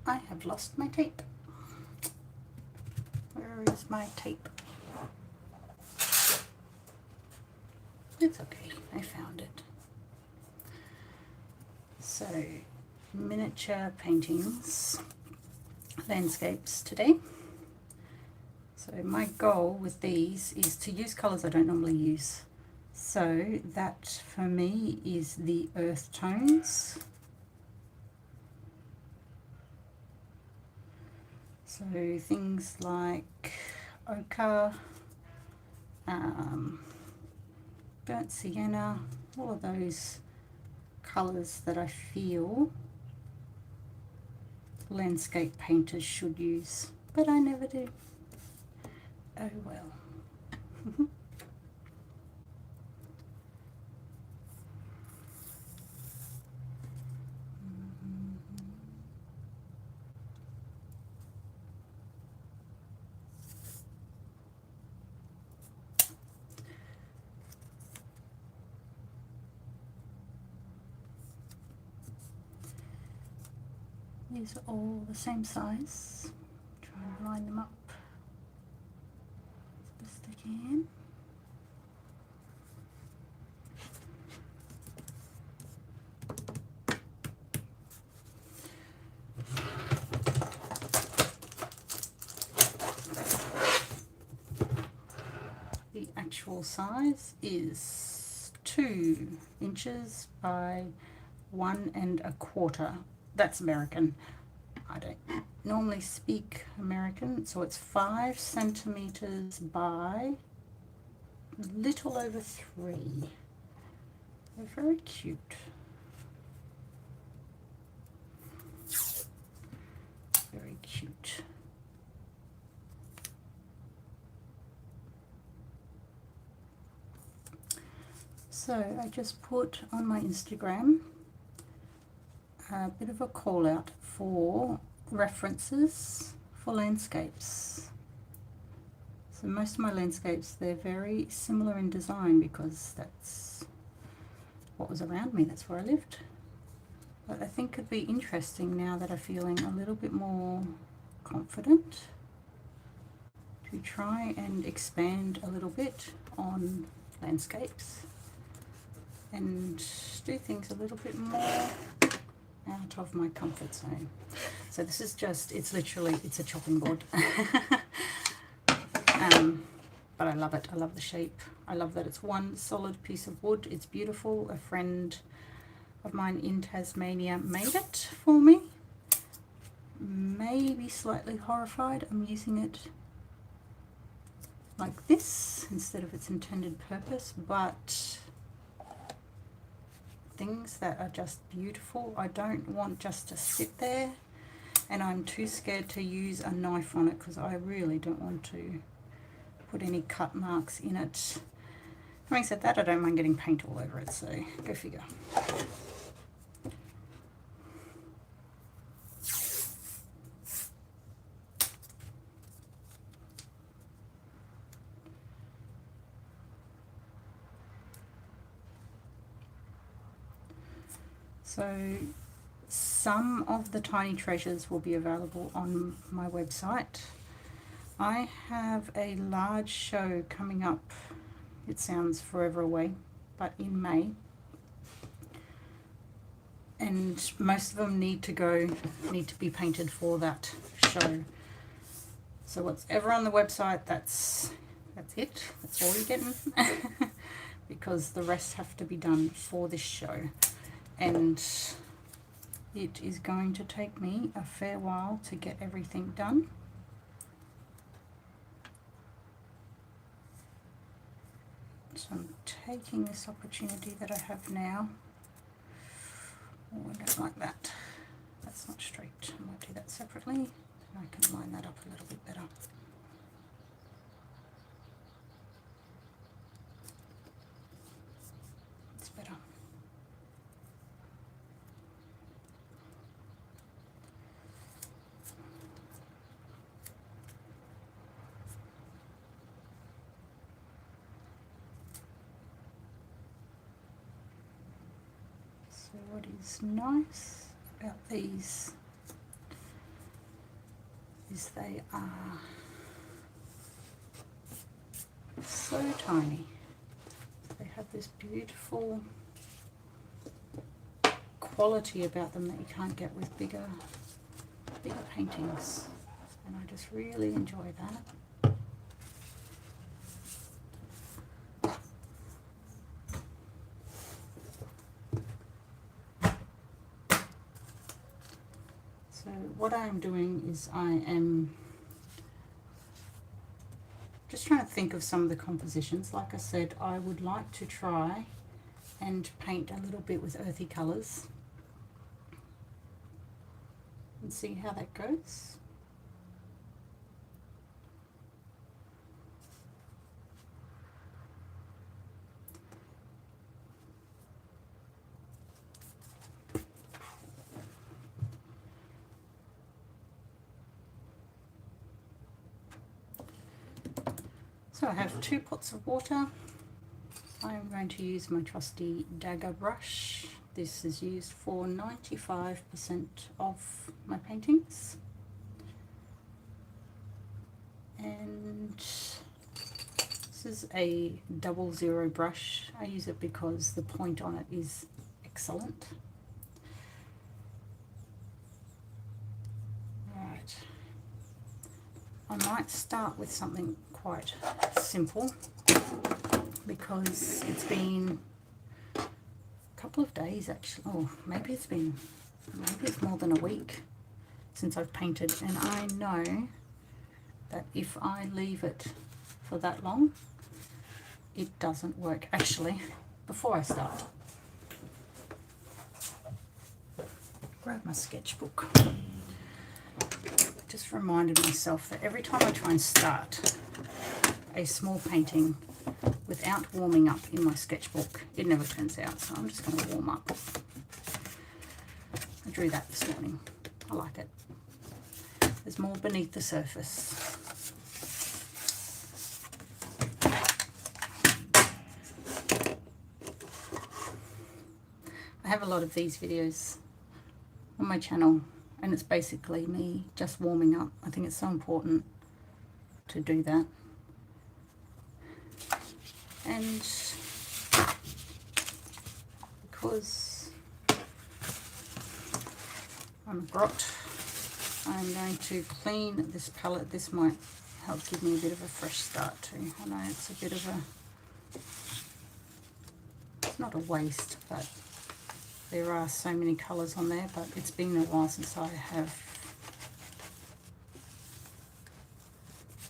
I have lost my tape. Where is my tape? It's okay, I found it. So, miniature paintings, landscapes today. So my goal with these is to use colours I don't normally use. So that for me is the earth tones. So things like ochre, burnt sienna, all of those colours that I feel landscape painters should use, but I never do. Oh well. These are all the same size. Try and line them up as best I can. The actual size is 2 inches by 1 1/4. That's American. I don't normally speak American, so it's 5 centimeters by a little over 3. They're very cute. Very cute. So I just put on my Instagram a bit of a call out for references for landscapes. So most of my landscapes, they're very similar in design because that's what was around me, that's where I lived. But I think it'd be interesting now that I'm feeling a little bit more confident to try and expand a little bit on landscapes and do things a little bit more out of my comfort zone. So this is just, it's a chopping board. But I love it. I love the shape. I love that it's one solid piece of wood. It's beautiful. A friend of mine in Tasmania made it for me. Maybe slightly horrified. I'm using it like this instead of its intended purpose, but things that are just beautiful. I don't want just to sit there, and I'm too scared to use a knife on it because I really don't want to put any cut marks in it. Having said that, I don't mind getting paint all over it, so go figure. So some of the tiny treasures will be available on my website. I have a large show coming up. It sounds forever away, but in May. And most of them need to be painted for that show. So whatever on the website, that's it. That's all you're getting. Because the rest have to be done for this show. And it is going to take me a fair while to get everything done. So I'm taking this opportunity that I have now. Oh, I don't like that. That's not straight. I might do that separately. And I can line that up a little bit better. It's better. what is nice about these is they are so tiny. They have this beautiful quality about them that you can't get with bigger paintings, and I just really enjoy that. So what I'm doing is I am just trying to think of some of the compositions. Like I said, I would like to try and paint a little bit with earthy colours and see how that goes. So I have 2 pots of water. I am going to use my trusty dagger brush. This is used for 95% of my paintings. And this is a 00 brush. I use it because the point on it is excellent. Right. I might start with something quite simple because it's been a couple of days actually, oh maybe it's more than a week since I've painted, and I know that if I leave it for that long it doesn't work. Actually, before I start, grab my sketchbook. Just reminded myself that every time I try and start a small painting without warming up in my sketchbook, it never turns out, so I'm just going to warm up. I drew that this morning. I like it. There's more beneath the surface. I have a lot of these videos on my channel, and it's basically me just warming up. I think it's so important to do that. And because I'm a grot, I'm going to clean this palette. This might help give me a bit of a fresh start too. I know it's a bit of a, it's not a waste, but there are so many colours on there, but it's been a while since I have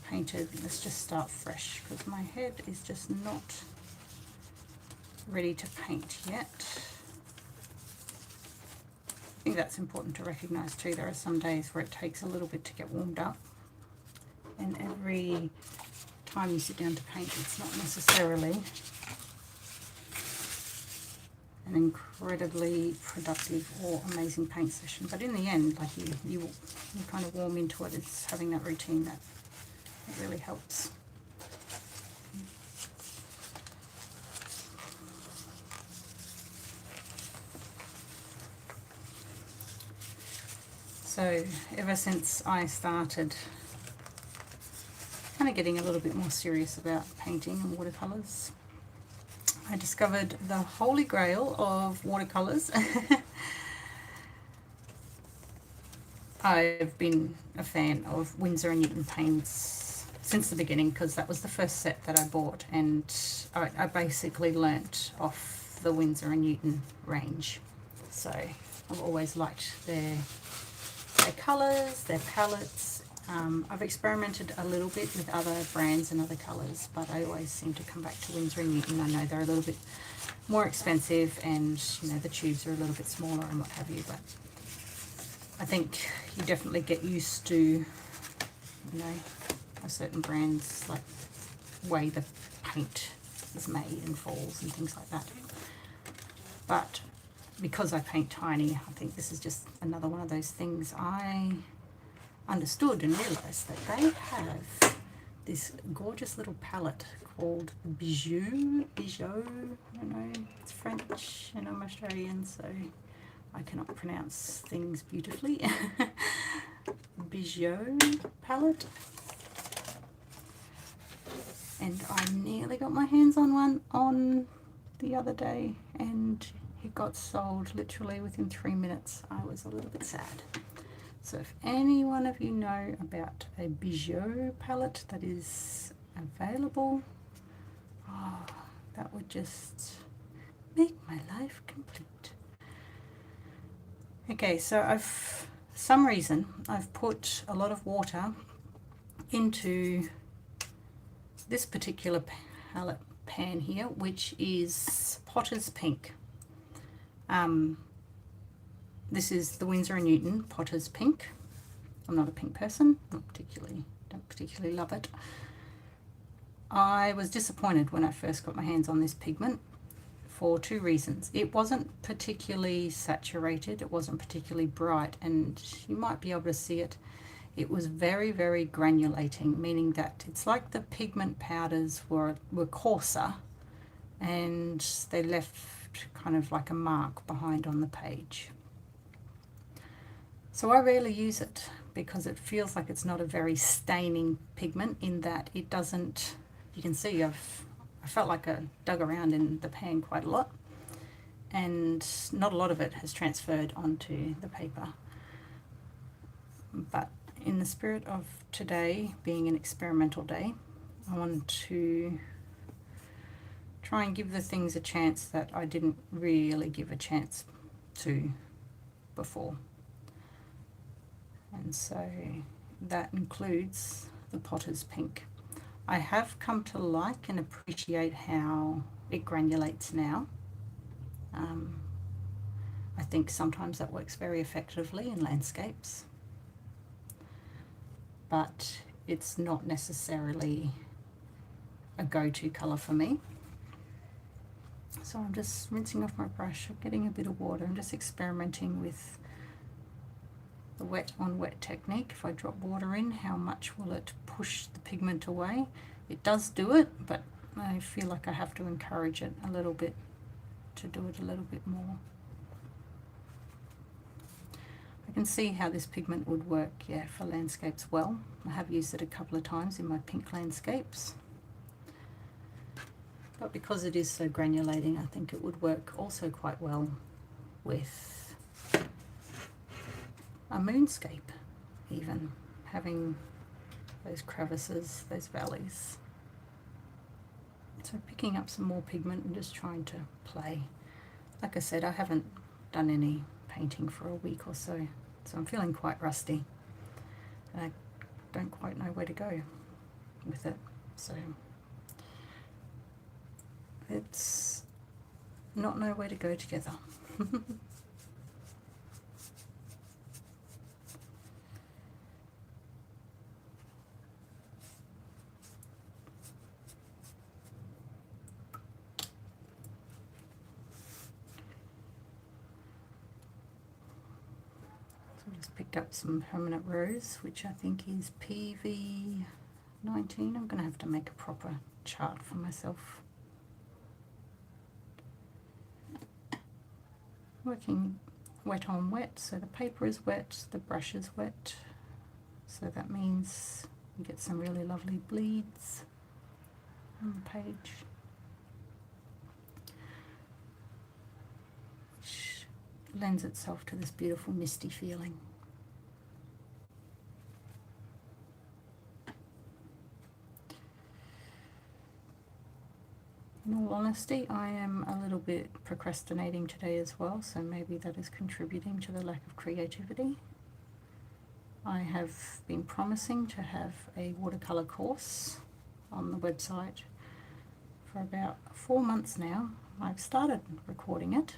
painted. Let's just start fresh because my head is just not ready to paint yet. I think that's important to recognise too. There are some days where it takes a little bit to get warmed up, and every time you sit down to paint it's not necessarily an incredibly productive or amazing paint session, but in the end, like you kind of warm into it. It's having that routine that it really helps. So ever since I started kind of getting a little bit more serious about painting and watercolors, I discovered the holy grail of watercolors. I've been a fan of Winsor and Newton paints since the beginning because that was the first set that I bought, and I basically learnt off the Winsor and Newton range. So I've always liked their colours, their palettes. I've experimented a little bit with other brands and other colours, but I always seem to come back to Winsor and Newton. I know they're a little bit more expensive, and you know the tubes are a little bit smaller and what have you, but I think you definitely get used to, you know, a certain brand's like way the paint is made and falls and things like that. But because I paint tiny, I think this is just another one of those things. I understood and realised that they have this gorgeous little palette called Bijou, I don't know, it's French and I'm Australian, so I cannot pronounce things beautifully. Bijou palette. And I nearly got my hands on one on the other day, and it got sold literally within 3 minutes. I was a little bit sad. So if any one of you know about a Bijou palette that is available, oh, that would just make my life complete. Okay, so for some reason I've put a lot of water into this particular palette pan here, which is Potter's Pink. This is the Winsor & Newton Potter's Pink. I'm not a pink person, don't particularly love it. I was disappointed when I first got my hands on this pigment for 2 reasons. It wasn't particularly saturated, it wasn't particularly bright, and you might be able to see it. It was very, very granulating, meaning that it's like the pigment powders were coarser and they left kind of like a mark behind on the page. So I rarely use it because it feels like it's not a very staining pigment, in that it doesn't, you can see I felt like I dug around in the pan quite a lot, and not a lot of it has transferred onto the paper. But in the spirit of today being an experimental day, I wanted to try and give the things a chance that I didn't really give a chance to before. And so that includes the Potter's Pink. I have come to like and appreciate how it granulates now. I think sometimes that works very effectively in landscapes, but it's not necessarily a go-to colour for me. So I'm just rinsing off my brush, getting a bit of water, and just experimenting with the wet on wet technique. If I drop water in, how much will it push the pigment away? It does do it, but I feel like I have to encourage it a little bit to do it a little bit more. I can see how this pigment would work, yeah, for landscapes well. I have used it a couple of times in my pink landscapes, but because it is so granulating, I think it would work also quite well with a moonscape, even having those crevices, those valleys. So picking up some more pigment and just trying to play. Like I said, I haven't done any painting for a week or so, so I'm feeling quite rusty, and I don't quite know where to go with it. So it's not know where to go together. Picked up some permanent rose, which I think is PV19. I'm going to have to make a proper chart for myself. Working wet on wet, so the paper is wet, the brush is wet, so that means you get some really lovely bleeds on the page, which lends itself to this beautiful misty feeling. In all honesty, I am a little bit procrastinating today as well, so maybe that is contributing to the lack of creativity. I have been promising to have a watercolor course on the website for about 4 months now. I've started recording it.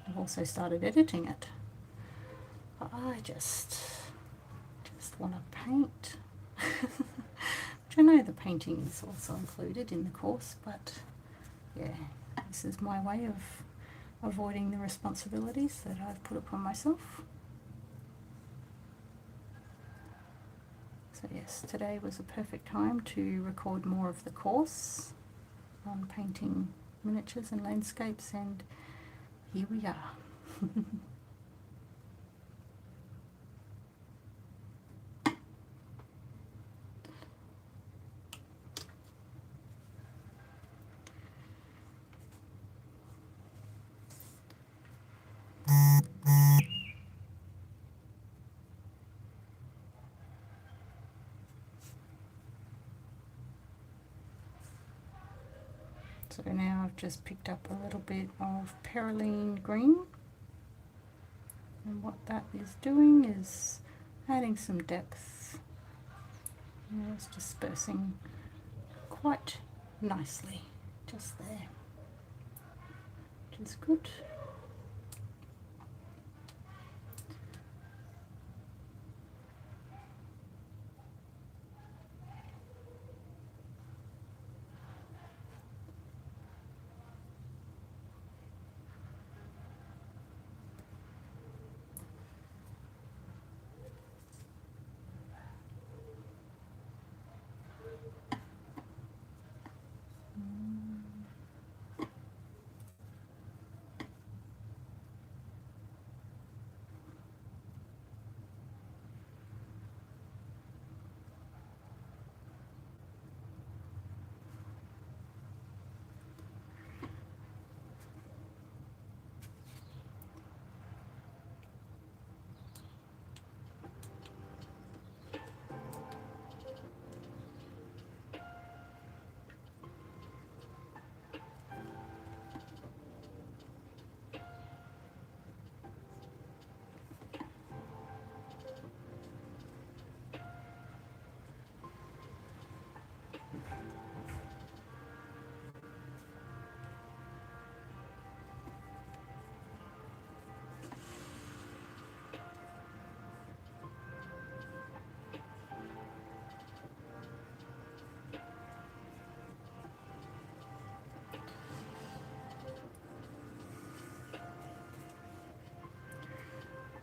I've also started editing it. But I just want to paint. I know the painting is also included in the course, but yeah, this is my way of avoiding the responsibilities that I've put upon myself. So yes, today was a perfect time to record more of the course on painting miniatures and landscapes, and here we are. So now I've just picked up a little bit of perylene green, and what that is doing is adding some depth. And it's dispersing quite nicely just there, which is good.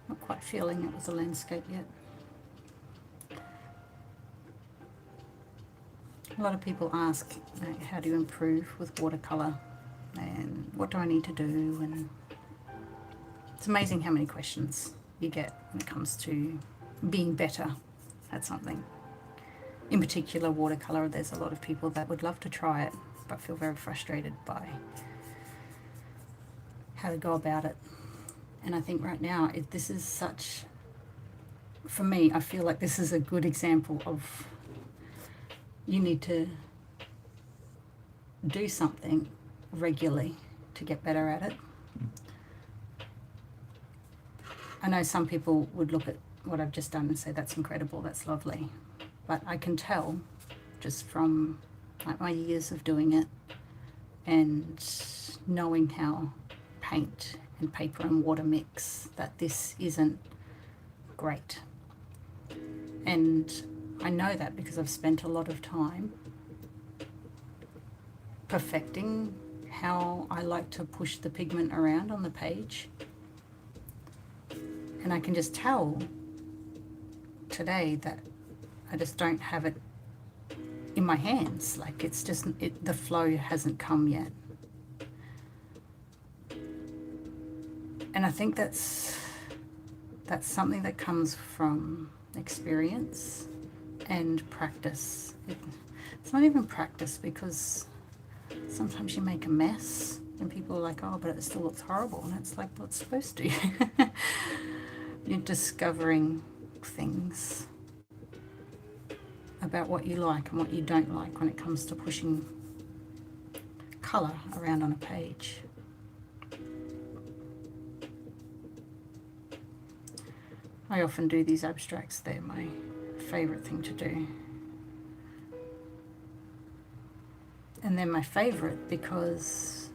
Not quite feeling it was a landscape yet. A lot of people ask, how do you improve with watercolor, and what do I need to do, and it's amazing how many questions you get when it comes to being better at something. In particular watercolor, there's a lot of people that would love to try it but feel very frustrated by how to go about it. And I think right now this is such, for me, I feel like this is a good example of you need to do something regularly to get better at it. I know some people would look at what I've just done and say, that's incredible, that's lovely. But I can tell just from like my years of doing it and knowing how paint and paper and water mix, that this isn't great. And I know that because I've spent a lot of time perfecting how I like to push the pigment around on the page. And I can just tell today that I just don't have it in my hands. Like it's just, the flow hasn't come yet. And I think that's something that comes from experience and practice. It's not even practice, because sometimes you make a mess and people are like, oh, but it still looks horrible. And it's like, well, it's supposed to. You're discovering things about what you like and what you don't like when it comes to pushing colour around on a page. I often do these abstracts, they're my favourite thing to do. And they're my favourite because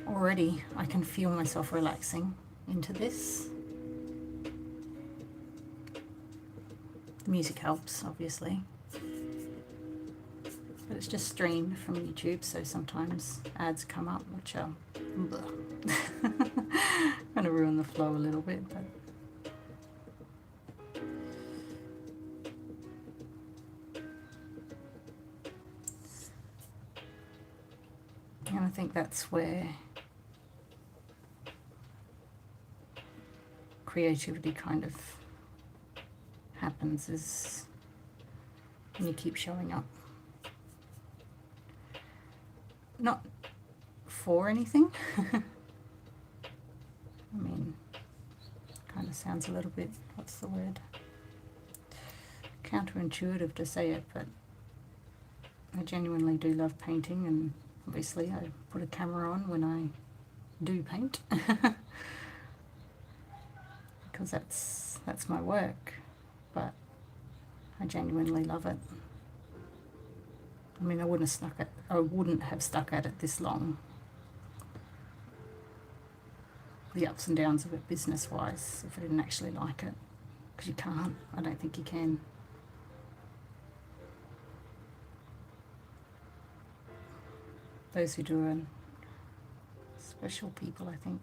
already I can feel myself relaxing into this. The music helps, obviously. But it's just streamed from YouTube, so sometimes ads come up, which are going to ruin the flow a little bit. But and I think that's where creativity kind of happens, is when you keep showing up. Not for anything. I mean, kind of sounds a little bit, what's the word? Counterintuitive to say it, but I genuinely do love painting, and obviously I put a camera on when I do paint because that's my work, but I genuinely love it. I mean, I wouldn't have stuck at it this long. The ups and downs of it business-wise, if I didn't actually like it, because you can't. I don't think you can. Those who do are special people, I think.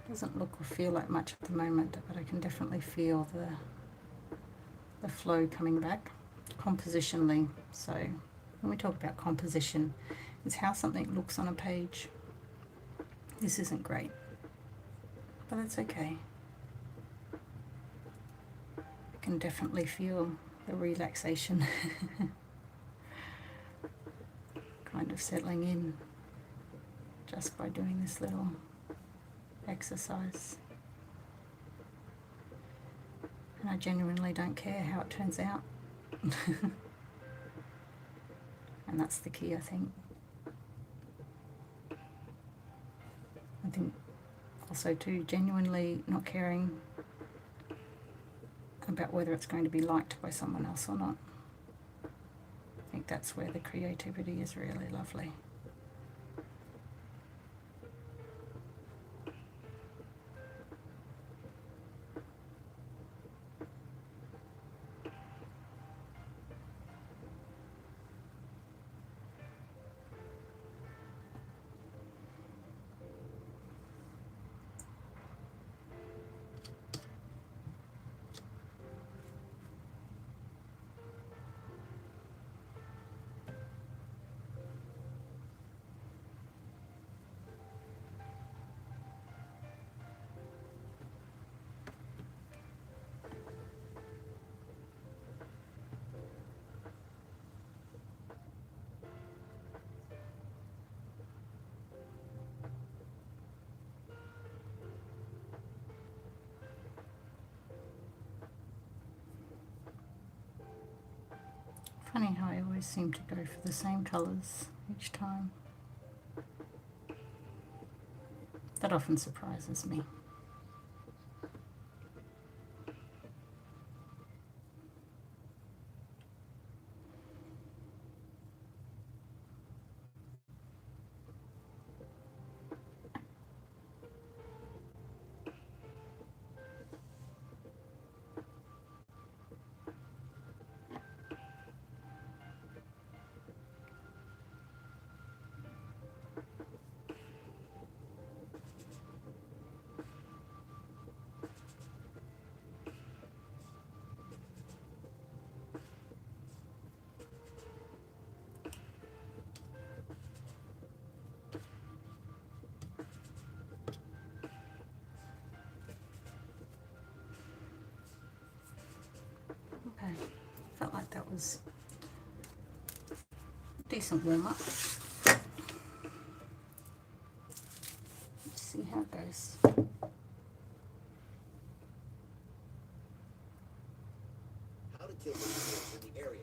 Doesn't look or feel like much at the moment, but I can definitely feel the flow coming back compositionally. So when we talk about composition, it's how something looks on a page. This isn't great, but it's okay. I can definitely feel the relaxation kind of settling in just by doing this little exercise. And I genuinely don't care how it turns out. And that's the key, I think. I think also too, genuinely not caring about whether it's going to be liked by someone else or not. I think that's where the creativity is really lovely. Funny how I always seem to go for the same colours each time. That often surprises me. Okay, felt like that was a decent warm-up. Let's see how it goes. How to kill the in the area.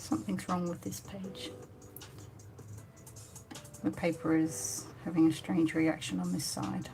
Something's wrong with this page. The paper is having a strange reaction on this side.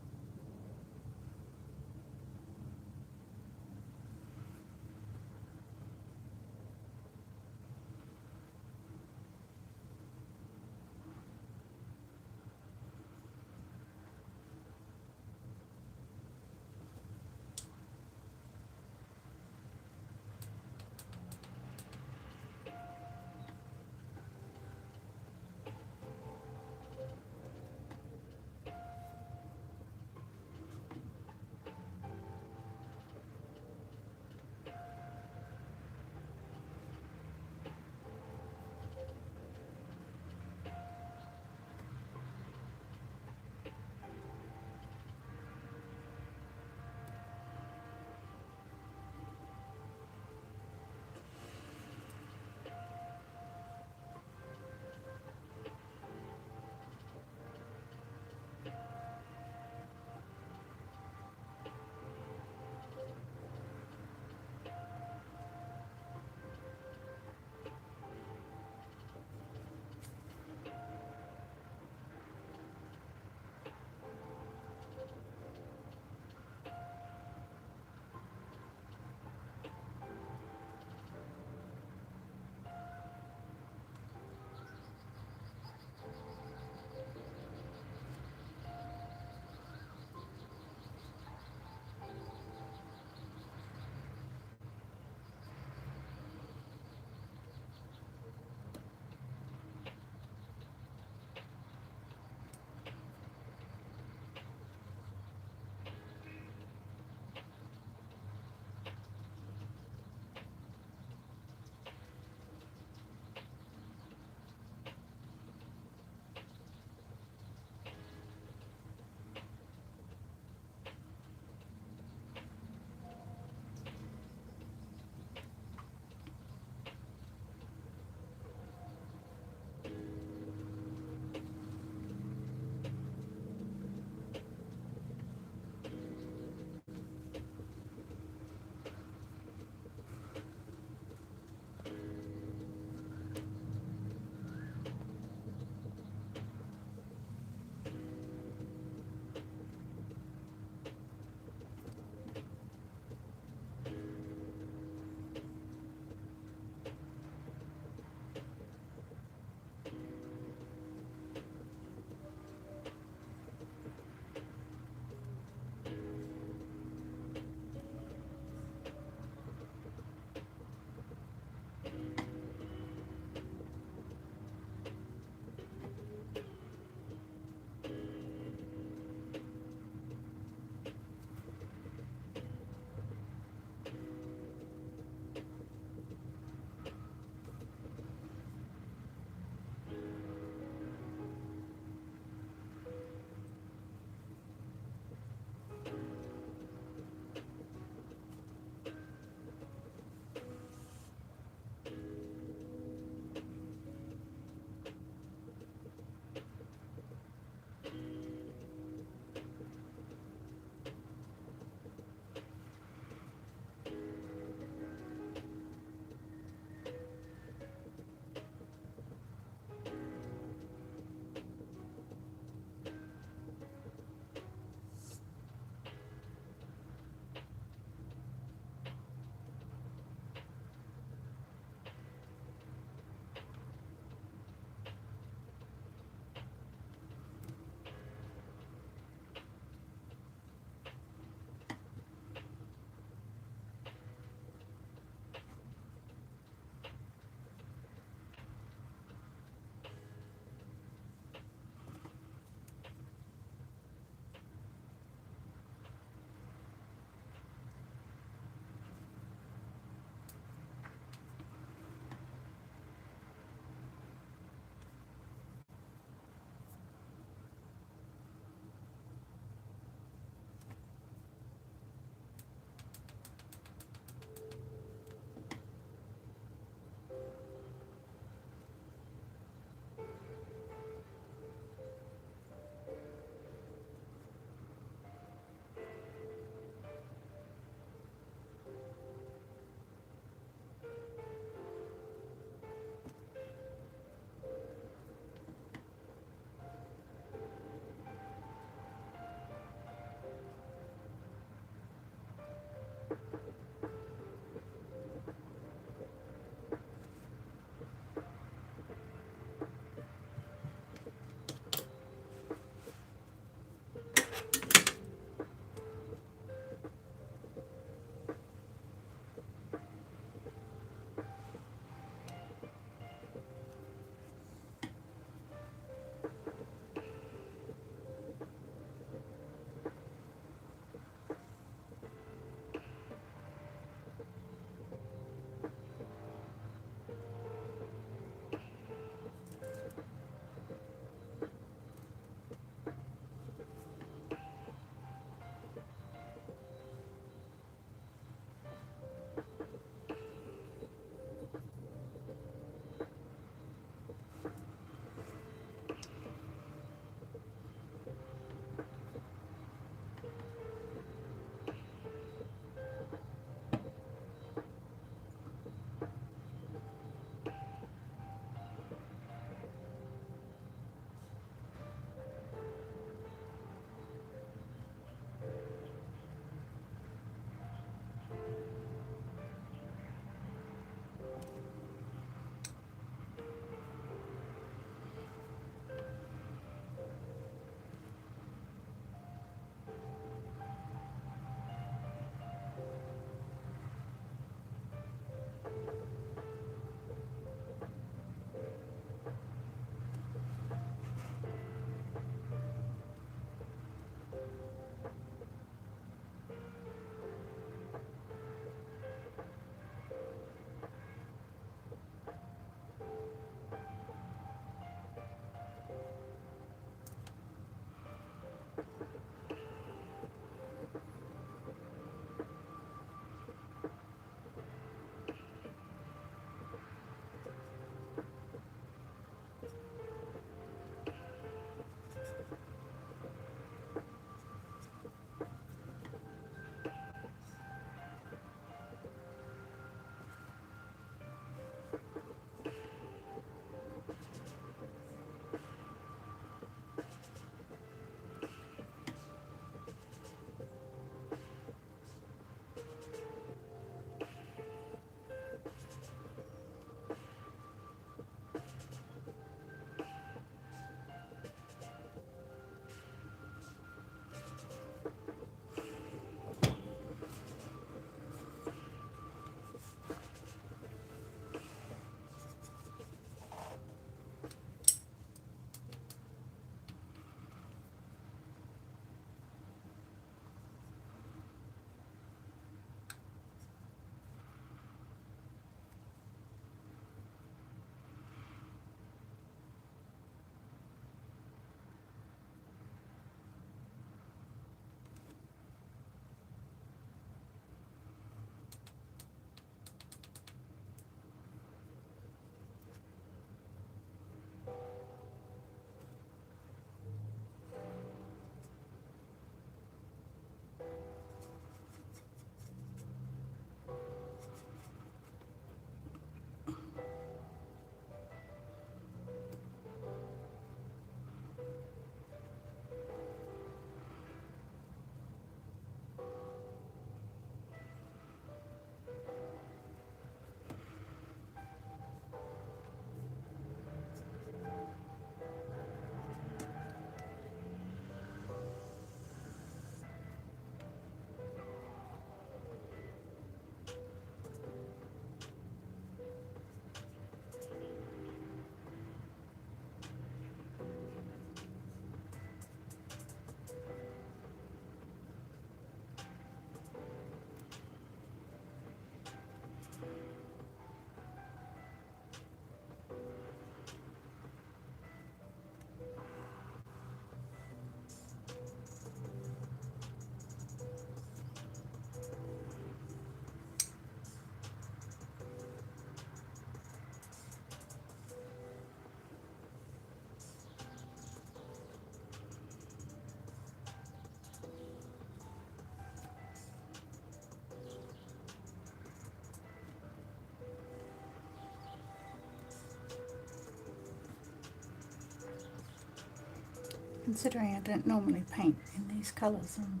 Considering I don't normally paint in these colours, I'm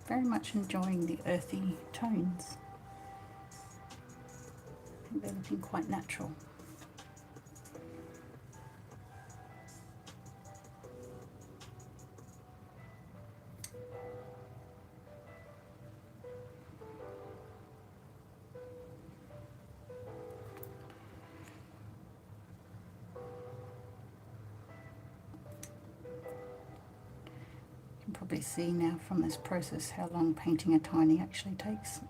very much enjoying the earthy tones. I think they're looking quite natural. You can probably see now from this process how long painting a tiny actually takes.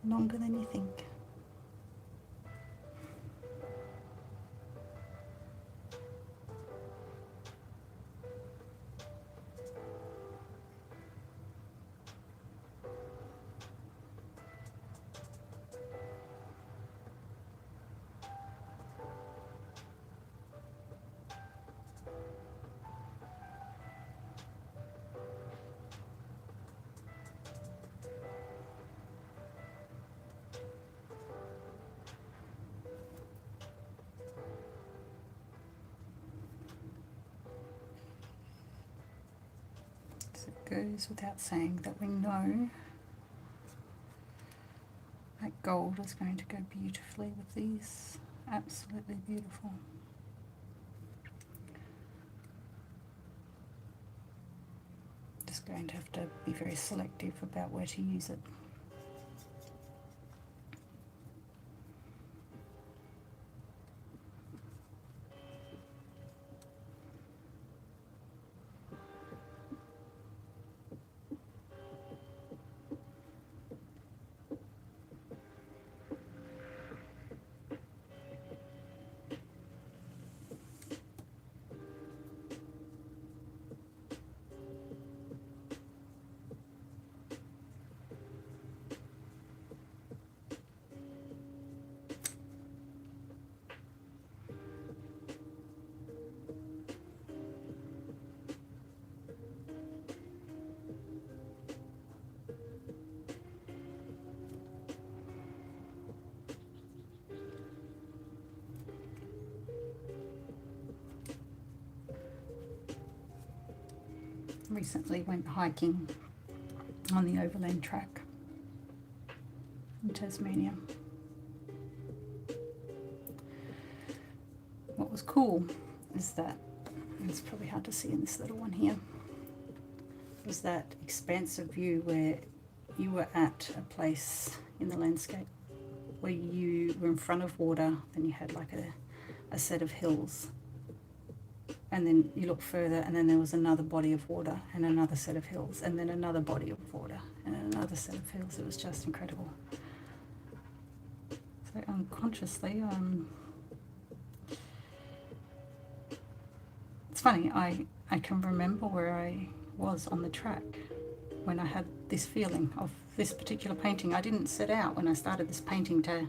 Longer than you think. It goes without saying that we know that gold is going to go beautifully with these. Absolutely beautiful. Just going to have to be very selective about where to use it. Recently went hiking on the overland track in Tasmania. What was cool is that, and it's probably hard to see in this little one here, was that expansive view where you were at a place in the landscape where you were in front of water, then you had like a set of hills, and then you look further and then there was another body of water and another set of hills, and then another body of water and another set of hills. It was just incredible. So unconsciously, it's funny, I can remember where I was on the track when I had this feeling of this particular painting. I didn't set out when I started this painting to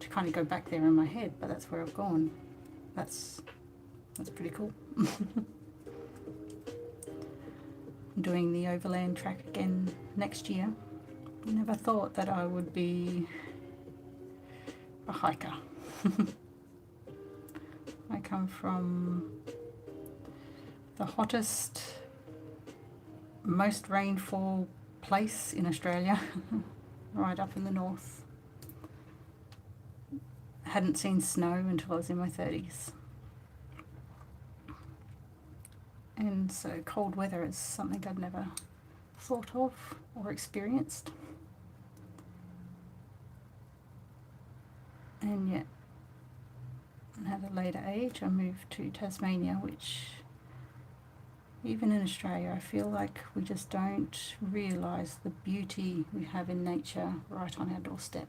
kind of go back there in my head, but that's where I've gone. That's pretty cool. I'm doing the overland track again next year. I never thought that I would be a hiker. I come from the hottest, most rainfall place in Australia, right up in the north. Hadn't seen snow until I was in my 30s. And so cold weather is something I'd never thought of or experienced. And yet, at a later age, I moved to Tasmania, which, even in Australia, I feel like we just don't realise the beauty we have in nature right on our doorstep.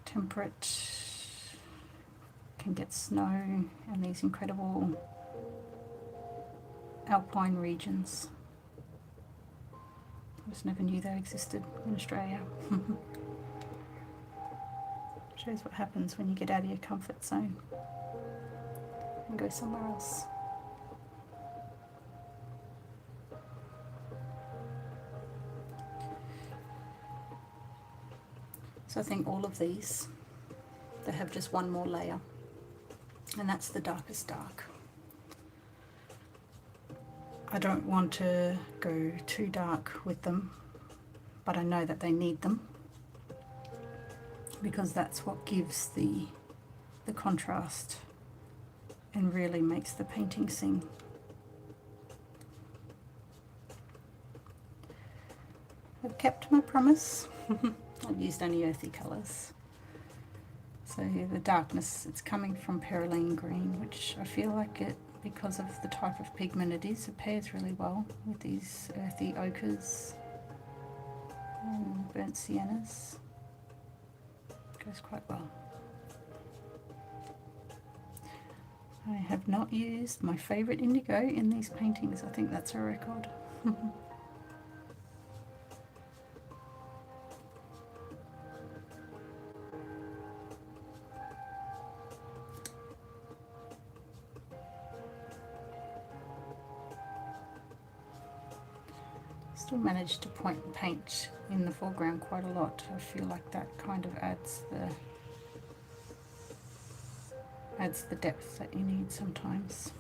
Temperate, can get snow, and these incredible alpine regions. I just never knew they existed in Australia. Shows what happens when you get out of your comfort zone and go somewhere else. So I think all of these, they have just one more layer, and that's the darkest dark. I don't want to go too dark with them, but I know that they need them because that's what gives the contrast and really makes the painting sing. I've kept my promise. I've used only earthy colours. So the darkness, it's coming from Perylene Green, which I feel like it, because of the type of pigment it is, it pairs really well with these earthy ochres and burnt siennas. It goes quite well. I have not used my favourite indigo in these paintings. I think that's a record. Still managed to paint in the foreground quite a lot. I feel like that kind of adds the depth that you need sometimes.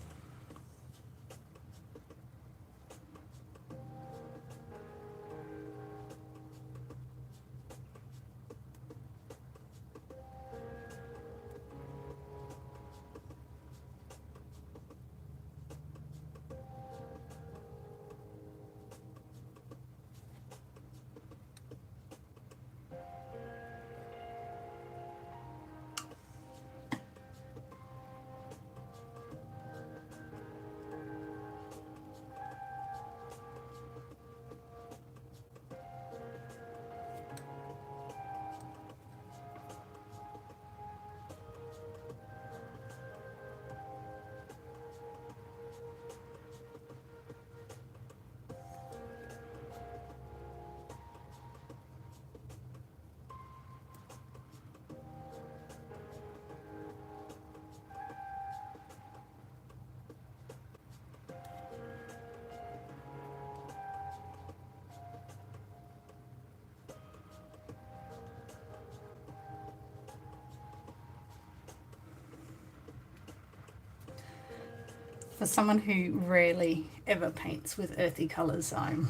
For someone who rarely ever paints with earthy colours, I'm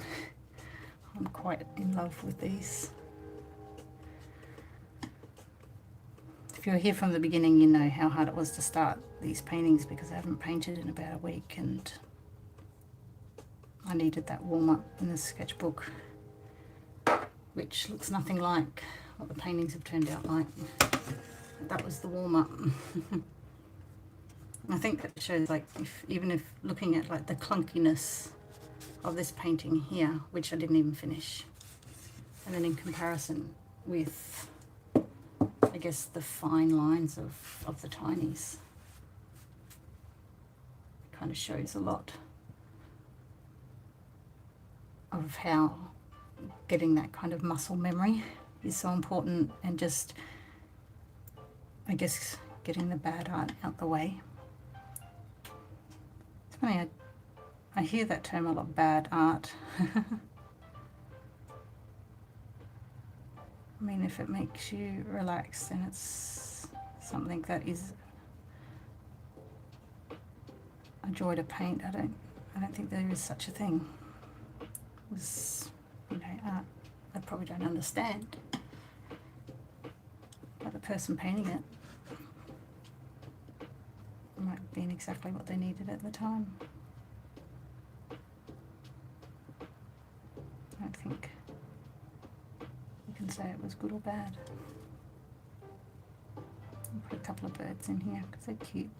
quite in love with these. If you're here from the beginning, you know how hard it was to start these paintings because I haven't painted in about a week and I needed that warm-up in the sketchbook, which looks nothing like what the paintings have turned out like. That was the warm-up. I think that shows, like, even if looking at like the clunkiness of this painting here, which I didn't even finish, and then in comparison with, I guess, the fine lines of the tinies, it kind of shows a lot of how getting that kind of muscle memory is so important, and just, I guess, getting the bad art out the way. It's funny, I hear that term a lot, bad art. I mean, if it makes you relax, then it's something that is a joy to paint. I don't think there is such a thing as, you know, art. I probably don't understand, but the person painting it might have been exactly what they needed at the time. I don't think you can say it was good or bad. I'll put a couple of birds in here because they're cute.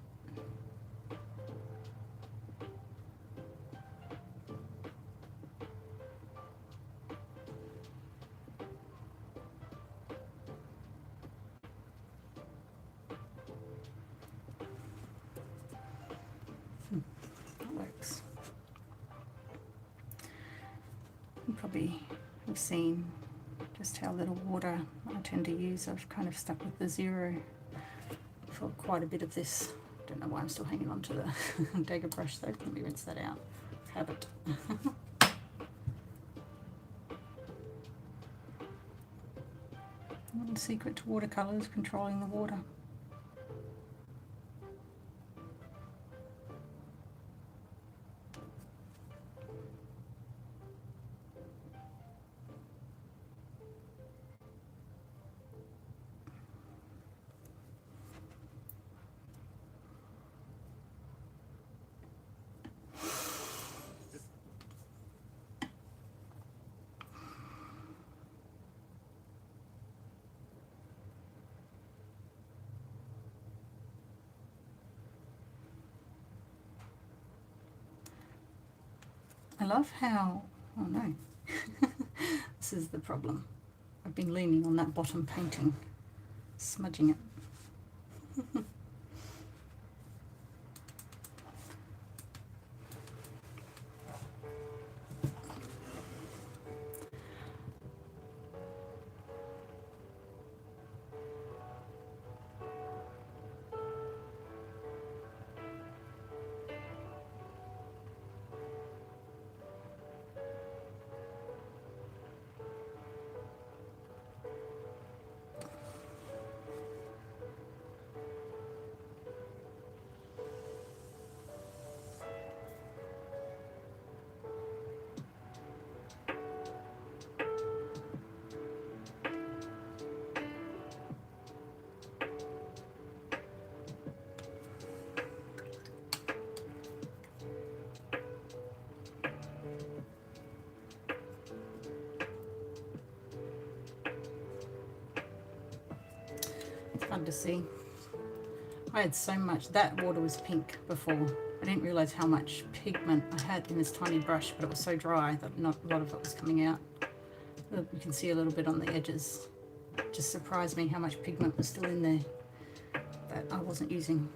That works. You probably have seen just how little water I tend to use. I've kind of stuck with the 0 for quite a bit of this. Don't know why I'm still hanging on to the dagger brush though. Let me rinse that out. Habit. Little secret to watercolors, controlling the water. I love how, oh no, this is the problem. I've been leaning on that bottom painting, smudging it. Fun to see. I had so much, that water was pink before. I didn't realise how much pigment I had in this tiny brush, but it was so dry that not a lot of it was coming out. You can see a little bit on the edges. It just surprised me how much pigment was still in there that I wasn't using.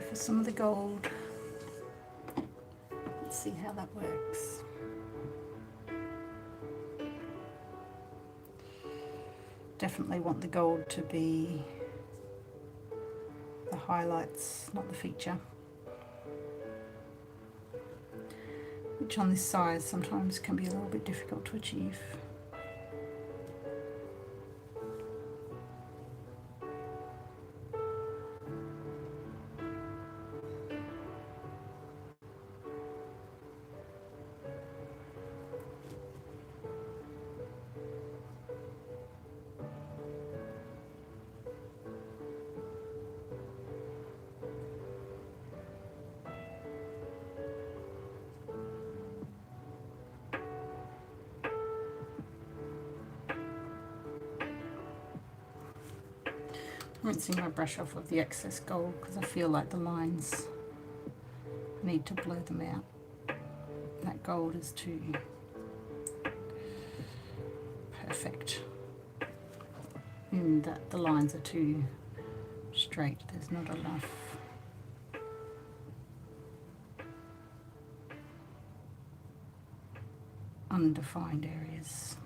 For some of the gold. Let's see how that works. Definitely want the gold to be the highlights, not the feature. Which on this size sometimes can be a little bit difficult to achieve. Rinsing my brush off of the excess gold because I feel like the lines, I need to blur them out. That gold is too perfect, and that the lines are too straight. There's not enough undefined areas.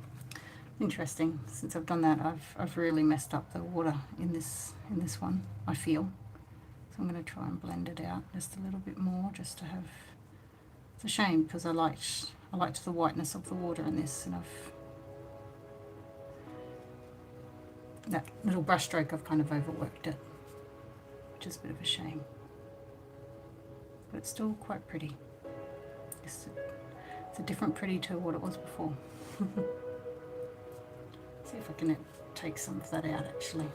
Interesting. Since I've done that, I've really messed up the water in this one, I feel. So I'm going to try and blend it out just a little bit more, just to have. It's a shame because I liked the whiteness of the water in this, and that little brush stroke I've kind of overworked it, which is a bit of a shame. But it's still quite pretty. It's a different pretty to what it was before. See if I can take some of that out, actually.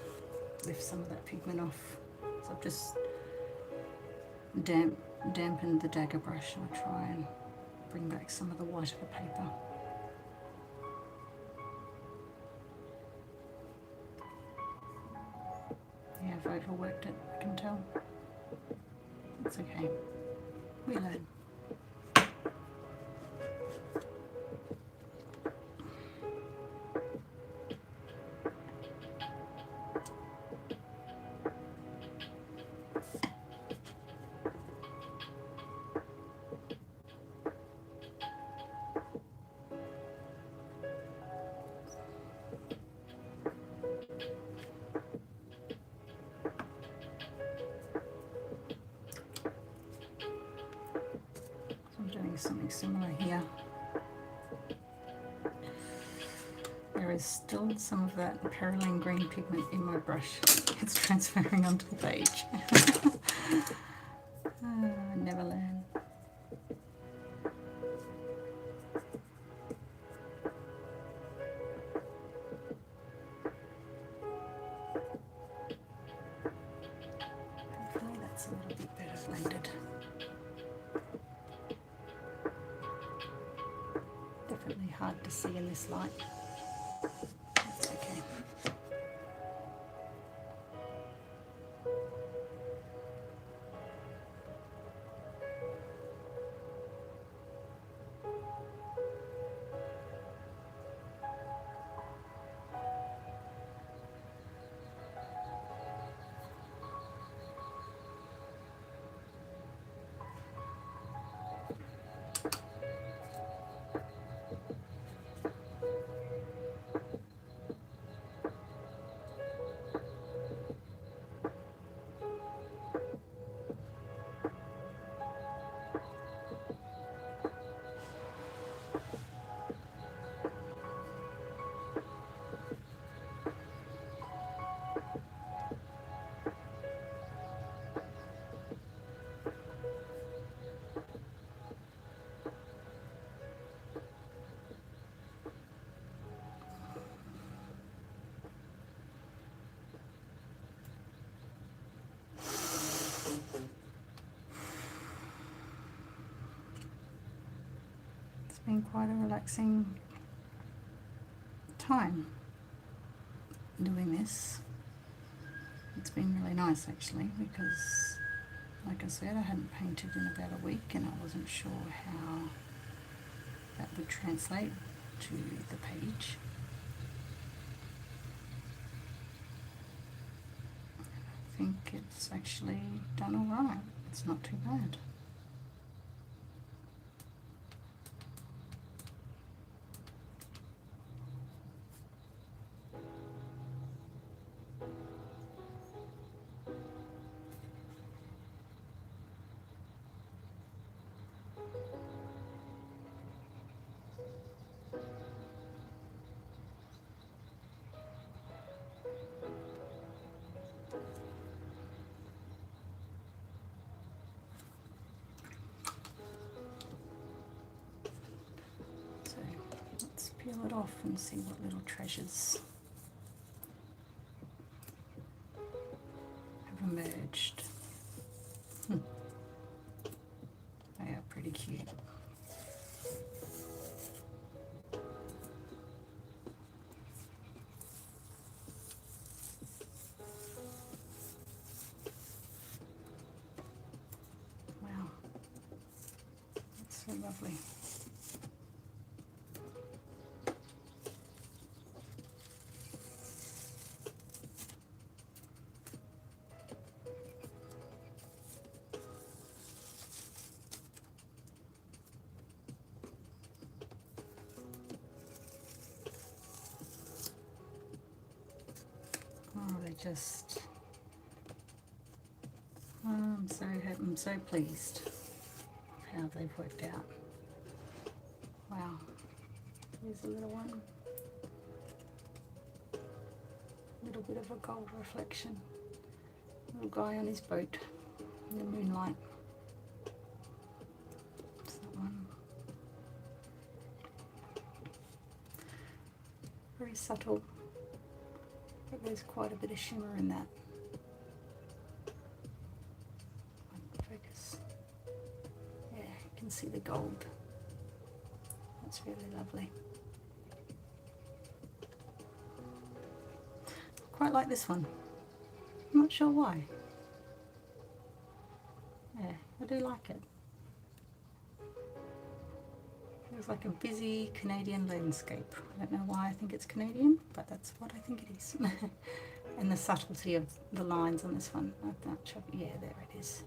Lift some of that pigment off. So I've just dampened the dagger brush, and I'll try and bring back some of the white of the paper. Yeah, I've overworked it, I can tell. It's okay. We learn. something similar here. There is still some of that Perylene green pigment in my brush. It's transferring onto the page. Never learn. Hopefully that's a little bit better blended. Definitely hard to see in this light. That's okay. Been quite a relaxing time doing this. It's been really nice actually, because like I said, I hadn't painted in about a week and I wasn't sure how that would translate to the page. I think it's actually done alright. It's not too bad. Peel it off and see what little treasures have emerged. They are pretty cute. Wow, that's so lovely. Just I'm so pleased how they've worked out. Wow, here's a little one, a little bit of a gold reflection, little guy on his boat in the moonlight. That's that one. Very subtle. But there's quite a bit of shimmer in that. Focus. Yeah, you can see the gold. That's really lovely. Quite like this one. I'm not sure why. Yeah, I do like it. It's like a busy Canadian landscape. I don't know why I think it's Canadian, but that's what I think it is. And the subtlety of the lines on this one. Yeah, there it is.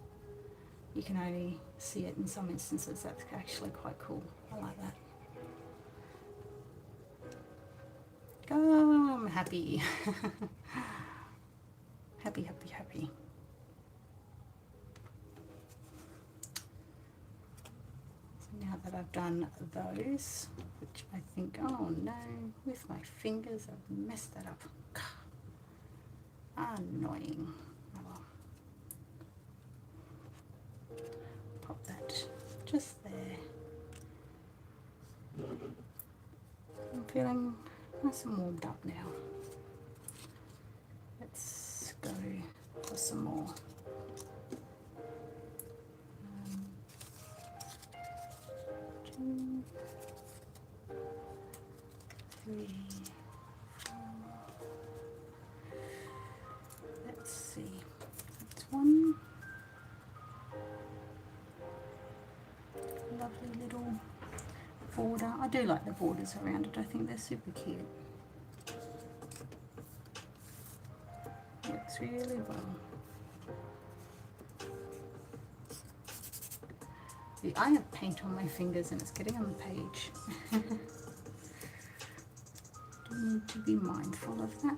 You can only see it in some instances. That's actually quite cool. I like that. Oh, I'm happy. Happy, happy, happy. So now that I've done those, which I think, oh no, with my fingers I've messed that up. Annoying. Oh well. Pop that just there. I'm feeling nice and warmed up now. Let's go for some more. 2, 3, 4. Let's see. That's one. Lovely little border. I do like the borders around it. I think they're super cute. Works really well. See, I have paint on my fingers and it's getting on the page. Do need to be mindful of that.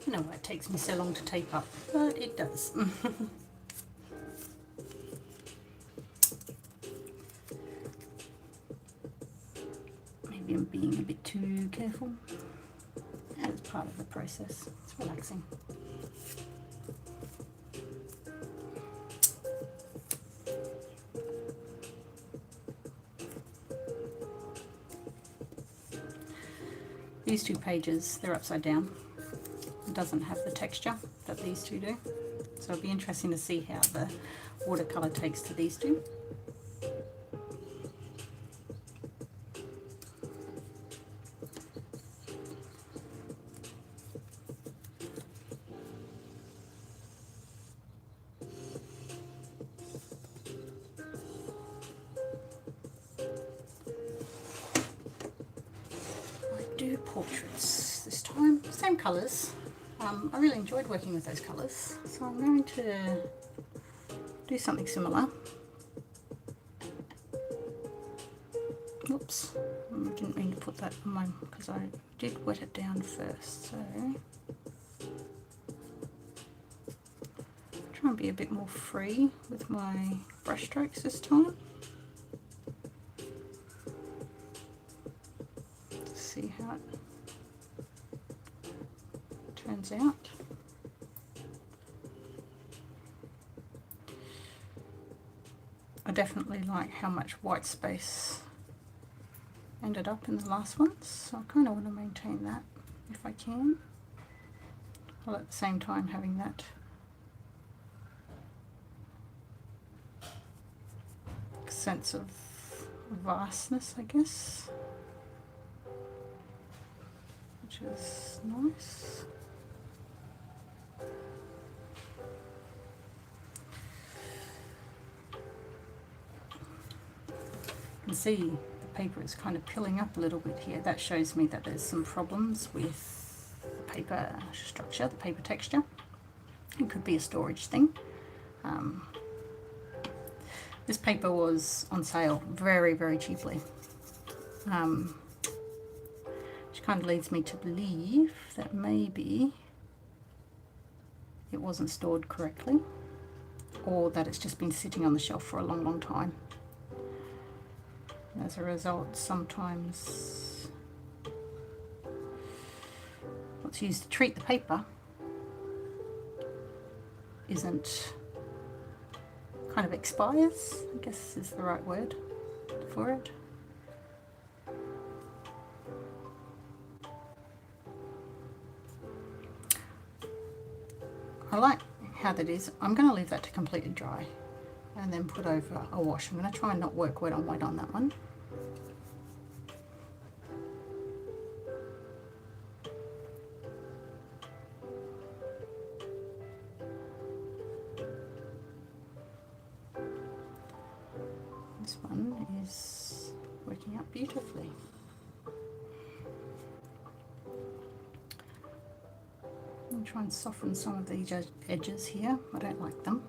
I don't know why it takes me so long to tape up, but it does. Maybe I'm being a bit too careful. That's part of the process. It's relaxing. These two pages, they're upside down. It doesn't have the texture that these two do. So it'll be interesting to see how the watercolor takes to these two. do portraits this time. Same colours. I really enjoyed working with those colours, so I'm going to do something similar. Oops, I didn't mean to put that on my, because I did wet it down first, so try and be a bit more free with my brush strokes this time. See how it turns out. I definitely like how much white space ended up in the last ones, so I kind of want to maintain that if I can, while at the same time having that sense of vastness, I guess, which is nice. You can see the paper is kind of pilling up a little bit here. That shows me that there's some problems with the paper structure, the paper texture. It could be a storage thing. This paper was on sale very, very cheaply, which kind of leads me to believe that maybe it wasn't stored correctly, or that it's just been sitting on the shelf for a long, long time. As a result, sometimes what's used to treat the paper isn't, kind of expires, I guess is the right word for it. I like how that is. I'm going to leave that to completely dry and then put over a wash. I'm going to try and not work wet on that one. This one is working out beautifully. I'm going to try and soften some of these edges here. I don't like them.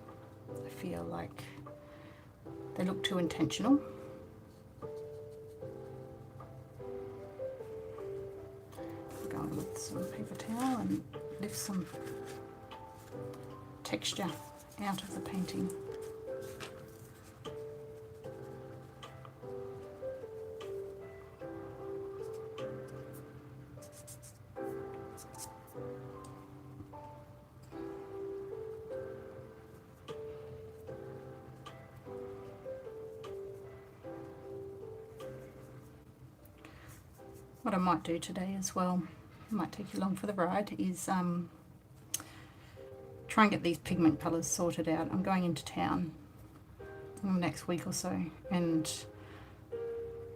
I feel like they look too intentional. Go on with some paper towel and lift some texture out of the painting. What I might do today as well, I might take you along for the ride, is try and get these pigment colours sorted out. I'm going into town in the next week or so, and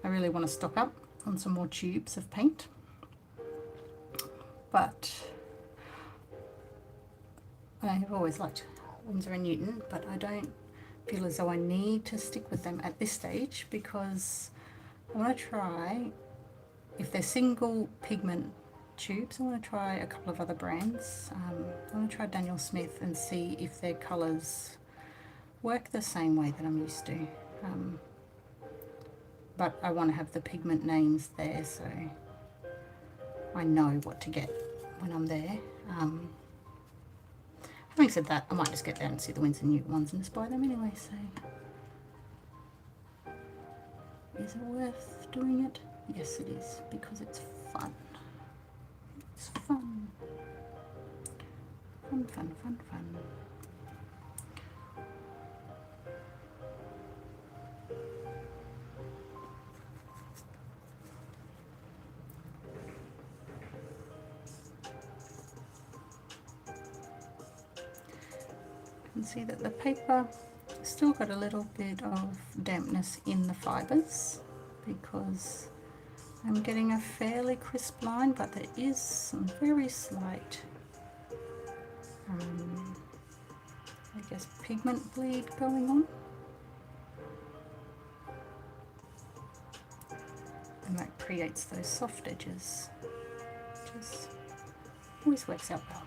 I really want to stock up on some more tubes of paint. But I have always liked Winsor & Newton, but I don't feel as though I need to stick with them at this stage, because I want to try, if they're single pigment tubes, I want to try a couple of other brands. I want to try Daniel Smith and see if their colours work the same way that I'm used to. But I want to have the pigment names there, so I know what to get when I'm there. Having said that, I might just get down and see the Winsor & Newton ones and just buy them anyway, so is it worth doing it? Yes, it is, because it's fun. It's fun. Fun, fun, fun, fun. You can see that the paper still got a little bit of dampness in the fibres, because I'm getting a fairly crisp line, but there is some very slight, I guess, pigment bleed going on. And that creates those soft edges. Always works out well.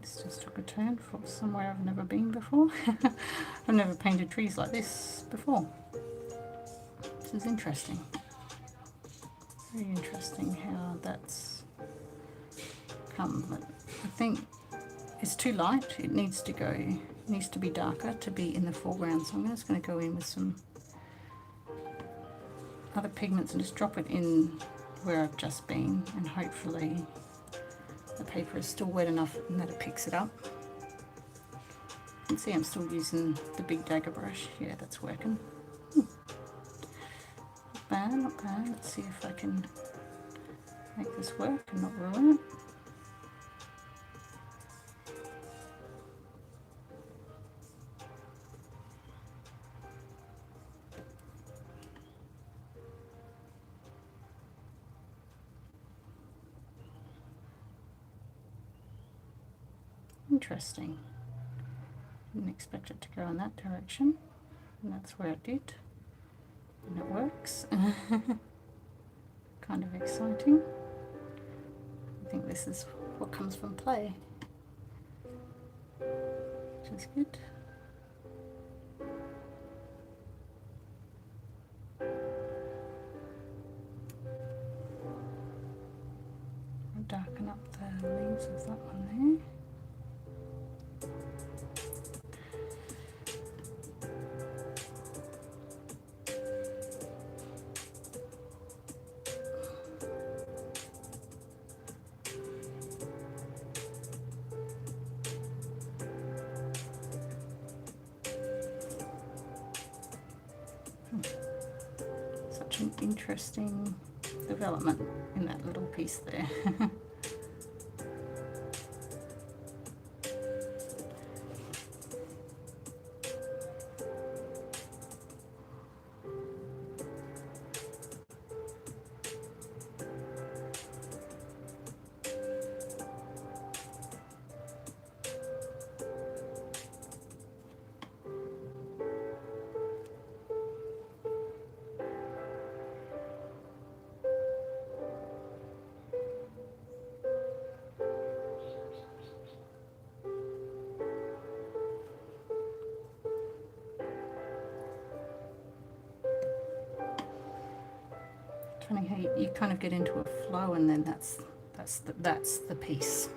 This just took a turn for somewhere I've never been before. I've never painted trees like this before. This is interesting. Very interesting how that's come. But I think it's too light. It needs to go, it needs to be darker to be in the foreground. So I'm just going to go in with some other pigments and just drop it in where I've just been, and hopefully the paper is still wet enough and that it picks it up. You can see I'm still using the big dagger brush. Yeah, that's working. Not bad, not bad. Let's see if I can make this work and not ruin it. Interesting. Didn't expect it to go in that direction, and that's where it did, and it works. Kind of exciting. I think this is what comes from play, which is good. I'll darken up the leaves of that one there. Such an interesting development in that little piece there. Funny how you kind of get into a flow, and then that's the piece.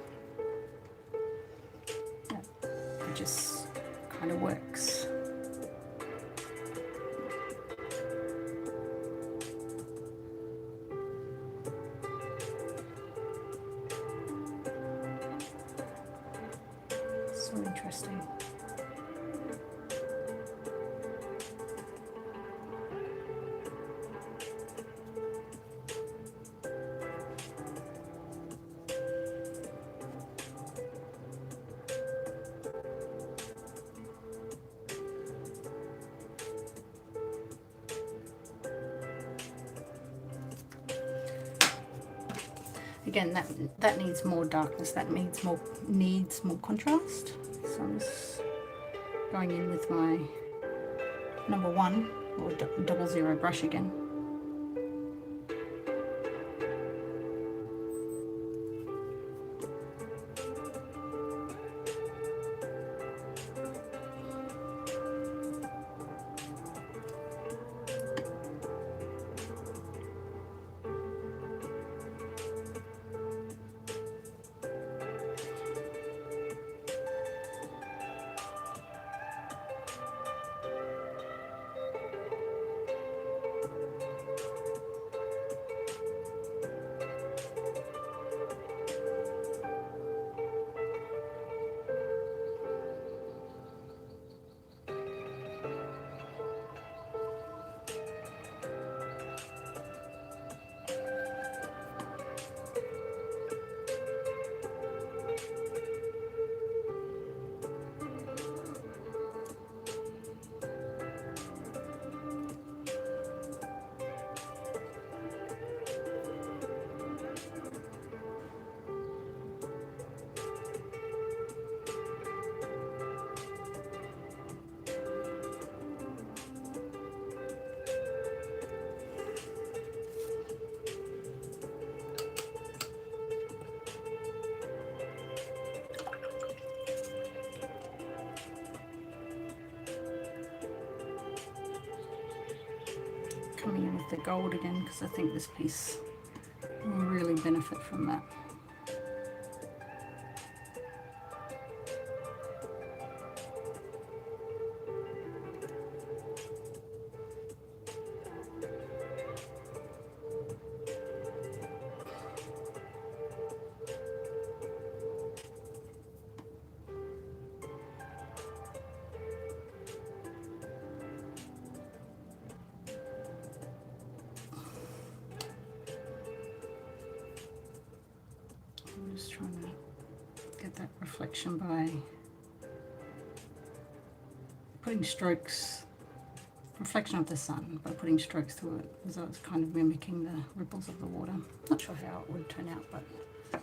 It just kind of works. So interesting. Again, that needs more darkness. That needs more contrast. So I'm just going in with my number 1 or 00 brush again. coming in with the gold again because I think this piece will really benefit from that. I'm just trying to get that reflection by putting strokes, reflection of the sun, by putting strokes through it, as though it's kind of mimicking the ripples of the water. Not sure how it would turn out, but I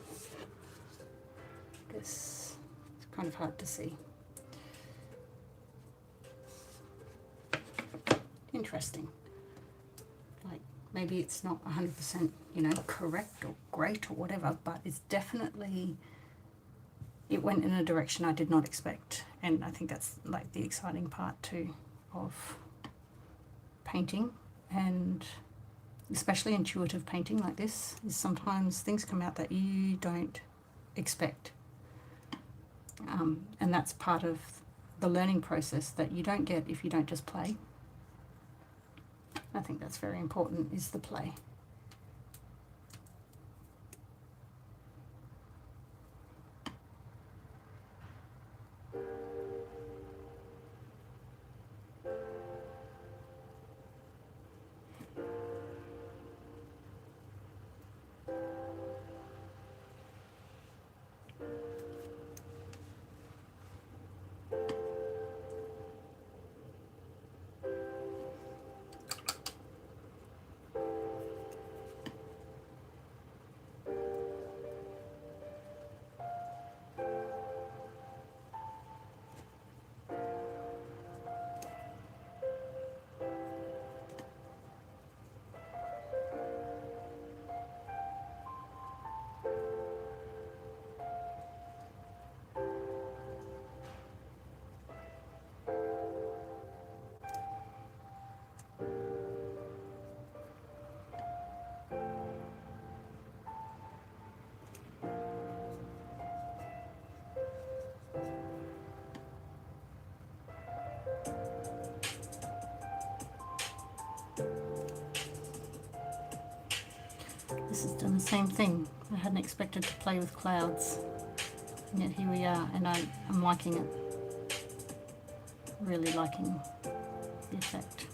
guess it's kind of hard to see. Interesting. Like, maybe it's not 100%, you know, correct or great or whatever, but it's definitely, it went in a direction I did not expect. And I think that's like the exciting part too of painting, and especially intuitive painting like this, is sometimes things come out that you don't expect. And that's part of the learning process that you don't get if you don't just play. I think that's very important, is the play. This has done the same thing. I hadn't expected to play with clouds, and yet here we are, and I'm liking it. Really liking the effect.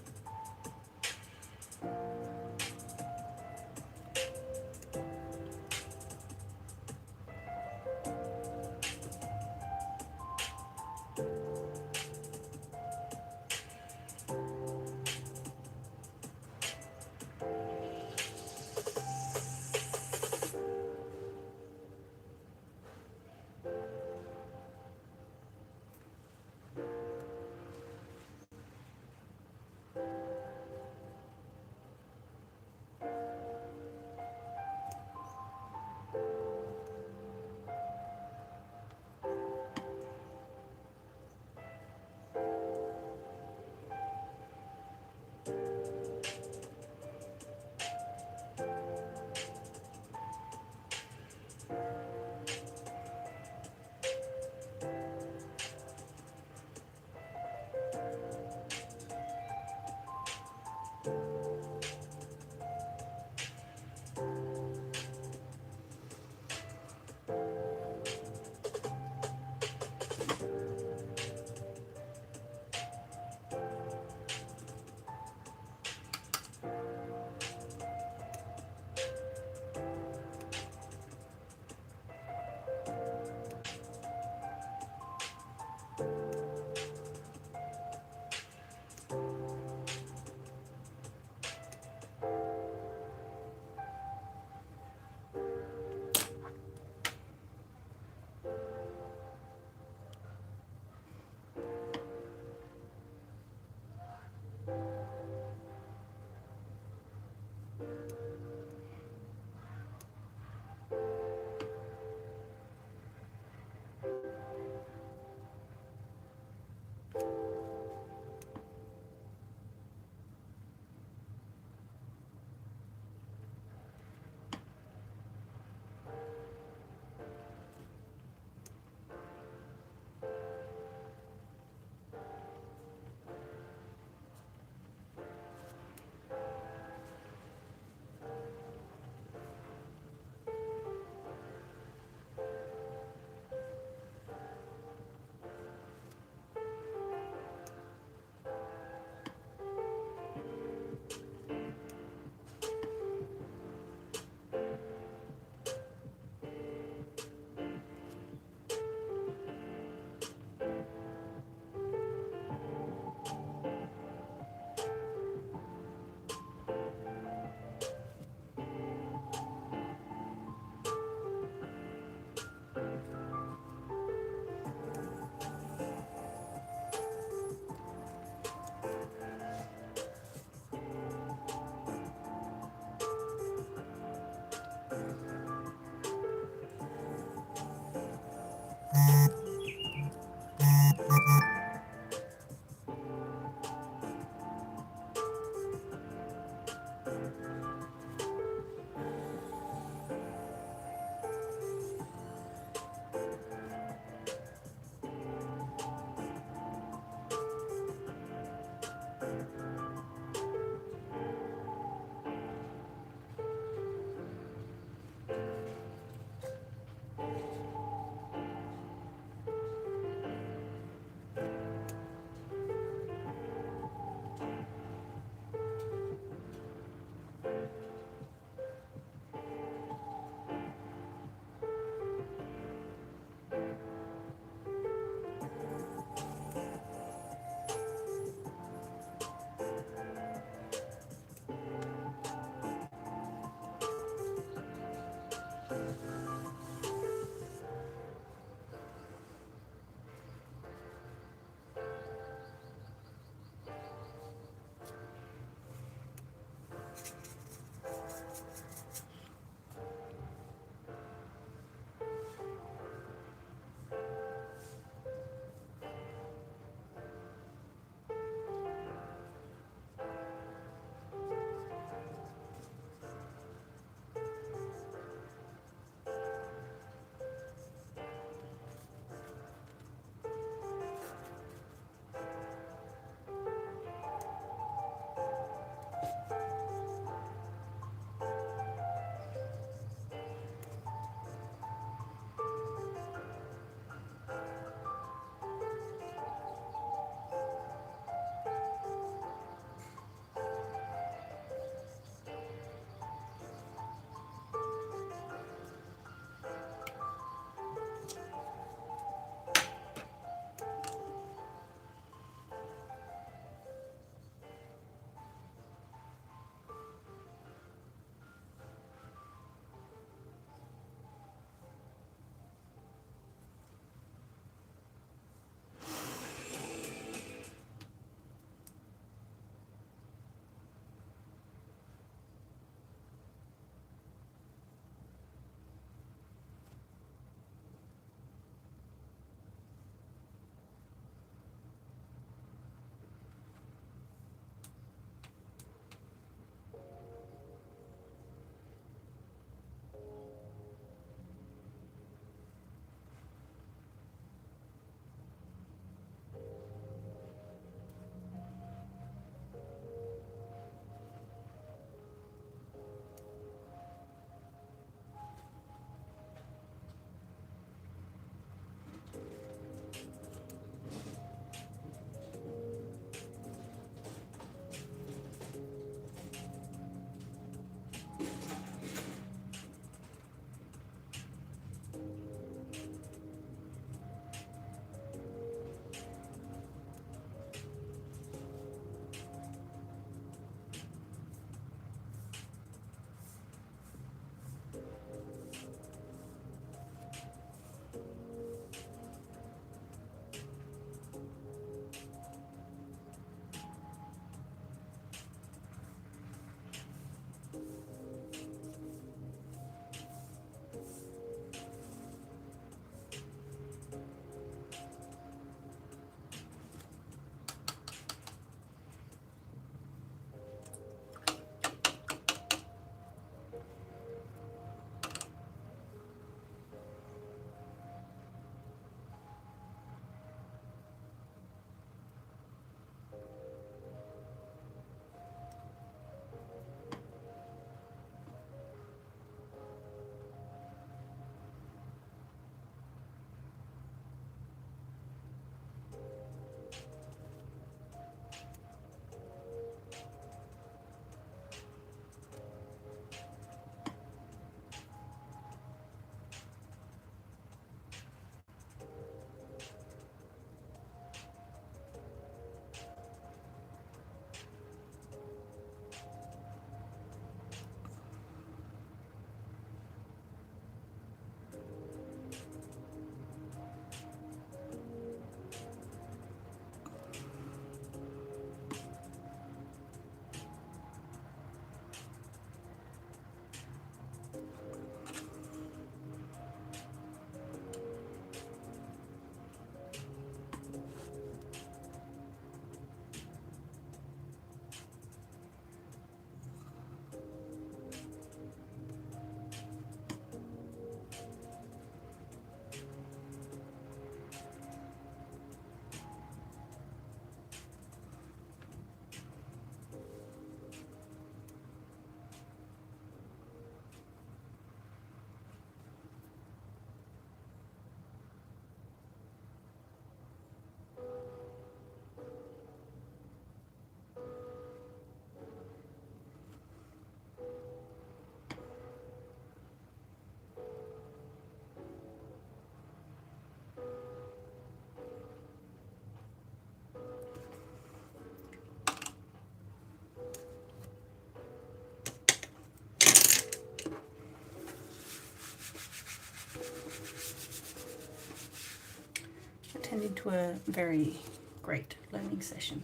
turned into a very great learning session.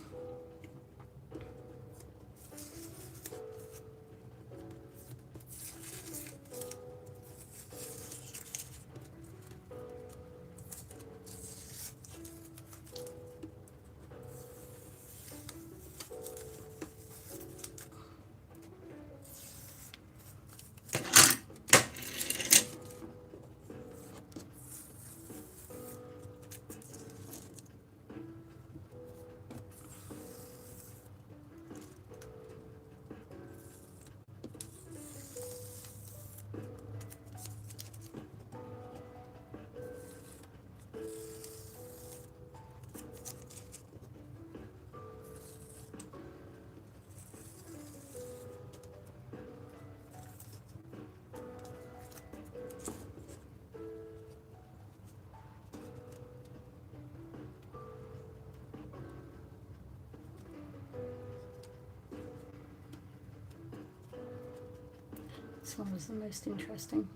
This one was the most interesting.